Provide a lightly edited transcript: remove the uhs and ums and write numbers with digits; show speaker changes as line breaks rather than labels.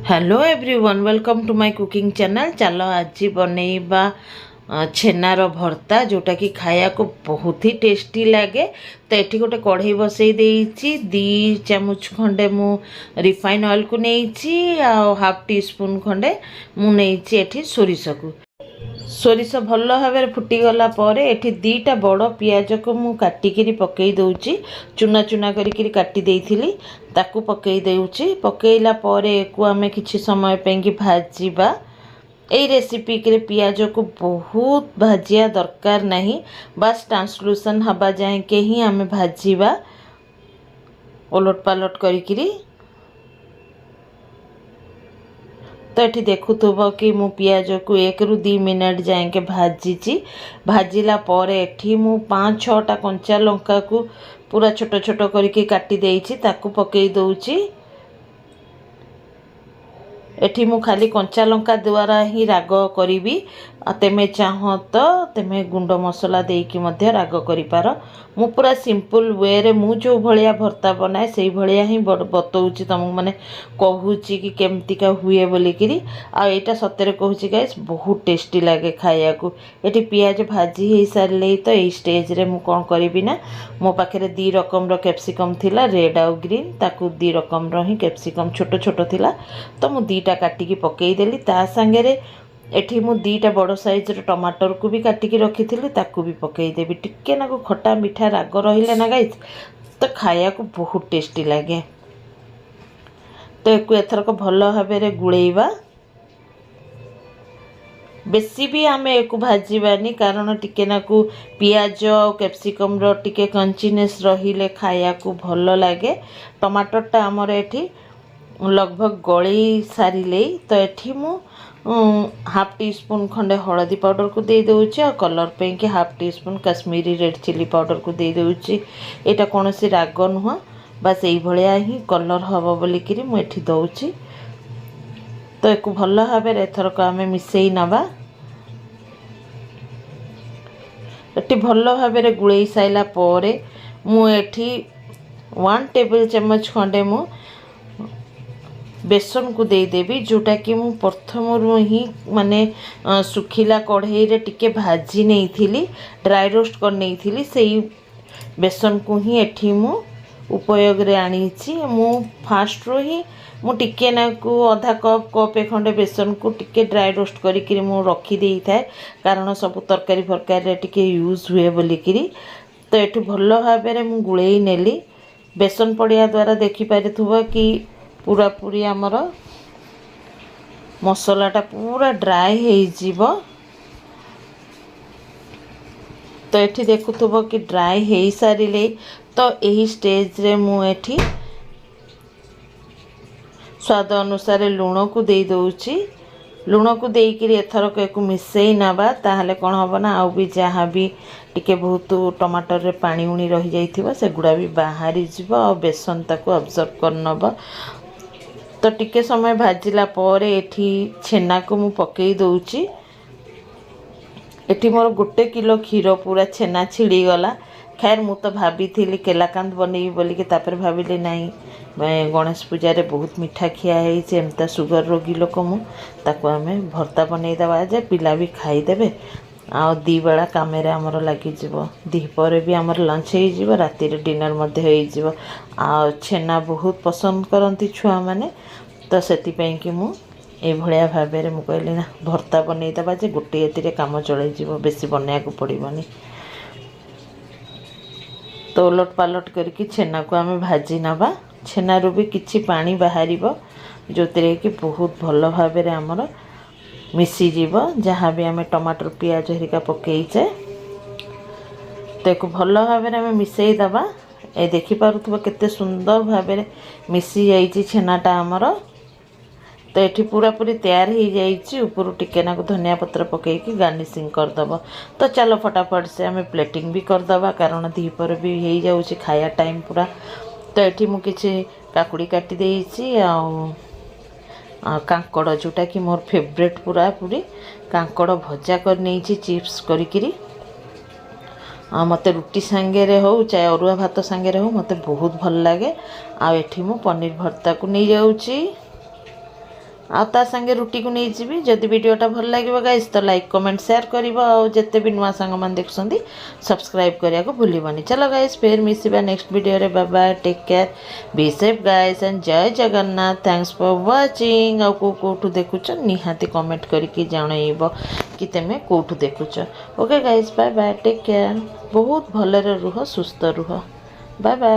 Hello everyone, welcome to my cooking channel. चलो आज बनैबा छेनार भर्ता जोटा कि खाया को बहुत ही टेस्टी लगे। तो ये गोटे कढ़ई बसई देइछि, 2 चामच खंडे मु रिफाइन ऑयल को नहीं हाफ टी स्पून खंडे मु नहीं सोरिष को सोरिष भल भाव फुटीगला ये दीटा बड़ पियाज को मु काटिकी पकई दूची, चुना चुना करी काटी देइथिली ताकू पकई देउची। पकईला को आमे किछि समय पे भाजीबा। এই रेसिपी के पियाज को बहुत भाजिया दरकार नहीं, बस ट्रांसलूसन हवा जाए के ही आमे भाजीबा ओलट पालट करी। तो ये देखुब कि मु पियाज को 1 ରୁ 2 मिनट जाए भाजी। भाजिला पर एठी मु 5-6टा कंचा लंका को पूरा छोट छोट करके काटी देइछि ताकू पकई दउछि। एठी मु खाली कंचा लंका द्वारा ही राग करी। तेमे चाह तो तेमे गुंड मसला देकी मध्य राग करि पार। मु पूरा सिंपल वे रे मु जो भलिया भर्ता बनाए से भलिया ही बतौछि तुमको, माने कहूछि कि केमतिका हुए बोली किरी। आ एटा सतरे कहूछि गाइस, बहुत टेस्टी लागे खाया को। एठी पियाज भाजी हे सारले तो ए स्टेज रे मु कोन करबी ना, मो पाखरे 2 रकम रो कैप्सिकम थिला, रेड आ ग्रीन, ताकू 2 रकम रो ही कैप्सिकम छोट छोट थिला तो मु 2टा काटिकी पकई देली। ता संगे रे एठी मु 2टा बड़ साइज रो टमाटर को भी काटिकी रखी ताकू भी पकई देबी। टिके ना को खट्टा मीठा राग रहिले ना गाइस तो खाया को बहुत टेस्टी लगे। तो एको एथर को भल भाव रे गुळेइबा। बेसी भी आमे एको भाजीबानी, कारण टिके ना को पियाज और कैप्सिकम रो टिके कंचीनेस रहिले खाया को भल लगे। टमाटर टा हमर एठी लगभग गली सारिले तो एठी मु हाफ टी स्पून खंडे हलदी पाउडर को दे दूची और कलर पे कि half teaspoon Kashmiri red chilli powder को दे दूची। एटा कौन सी राग नुह, बस यही भलिया ही कलर हम बोलिकी मुझे दौची। तो एक भल भाव एथरक आम मिसई नवा। ये भल भाव गुड़े साइला परे मुझे 1 टेबल चामच खंडे मु बेसन को दे देबी, जोटा कि मु प्रथम ही माने सुखिला कढ़ई रे टिके भाजी नहीं थिली, ड्राई रोस्ट कर नहीं थिली। सेही बेसन को ही एठी मु उपयोग रे आनी छी। मु फास्ट रो ही मु टिके ना को आधा कप खंडे बेसन को टिके ड्राई रोस्ट करी मु रखी देई थाए, कारण सब तरकारी फरकारी रे टिके यूज हुए बोली किरी। तो एठी भल भाव रे मु गुळेई नेली। बेसन पड़िया द्वारा देखि पारिथुबा कि पूरा पूरी आमर मसलाटा पूरा ड्राई हो जीव। तो ये देखुथुब कि ड्राई हो सारे तो यही स्टेज रे मुझे स्वाद अनुसार लुण को दे दूची। लुण को देकर एथरक एक मिसई नवा, ताहले कौन हम ना आउ भी जहाँ भी टिके बहुत टमाटर रे पानी उणी रही जाइथिबा सेगुड़ा भी बाहरी जीव और बेसन ताको अब्जर्व कर नब। तो टिके समय भाजिला पर एठी छेना को मु पकई दउची। एठी मोर 1 किलो क्षीर पूरा छेना छिड़ी गला। खैर मु तो भाभी थी केलाकांद बनई बोली के, तापर भाविली नहीं गणेश पूजा रे बहुत मीठा खिया है एमता सुगर रोगी लोक मु ताको आमे भर्ता बनई दवा जे पिला भी खाई देबे। आ 2 बेला कामेरे हमर लागि जीवो, दीपरे भी हमर लंच हो जीवो, राति रे डिनर मध्ये हो जीवो। आ छेना बहुत पसंद करंती छुआ माने, तो सेति पई कि मु ए भलिया भाबे रे मु कहली ना भर्ता बनई दबा जे गोटे एतिरे काम चलै जीवो, बेसी बनया को पड़िबनी। तो उलट पालट करके छेना को आमे भाजी नबा। छेना रो भी किछि पानी बाहरिबो, जोतिरे कि बहुत भल भाबे रे हमर मिसी जीव जहाँ भी आमे टमाटर पियाज हरिका पकईचे। तो एक भल भाव आमे मिसई दबा। ए देखि पारुथबो केते सुंदर भाव मिसी जाइछि छेनाटा हमर। तो ये पूरा पूरी तैयार हो जाइए। ऊपर टिके ना धनिया पत्र पकईकी गार्निशिंग करदब। तो चलो फटाफट से आम प्लेटिंग भी करदबा, कारण दीपर भी हो जाऊँगी खाया टाइम पूरा। तो ये मुझे काकुड़ी काटी देइछि आ कांकड़ जोटा कि मोर फेवरेट पूरा पूरी कांकड़ भजा कर नहीं चिप्स करी। मते रुटी सांगे रे हो चाहे अरुआ भात सांगे रे हो मते बहुत भल लगे। आ एठी मु पनीर भर्ता को नहीं जाऊँगी। आ ता संगे रुटी को नहीं जीवी जदि वीडियोटा भल लगे गाइस तो लाइक कमेंट शेयर करिवो आ जते भी नुआ संग मन देखसंदी सब्सक्राइब करिया को भूलिबनी। चलो गाइस फिर मिसिबा नेक्स्ट वीडियो रे। Bye bye, take care, be safe guys and जय जगन्नाथ। Thanks for watching. आ कोठू देखुच निहाती कमेंट करके जानइबो कि तमे कोठू देखुच। Okay guys, bye bye, take care. बहुत भलरे रुह, सुस्थ रुह। Bye bye.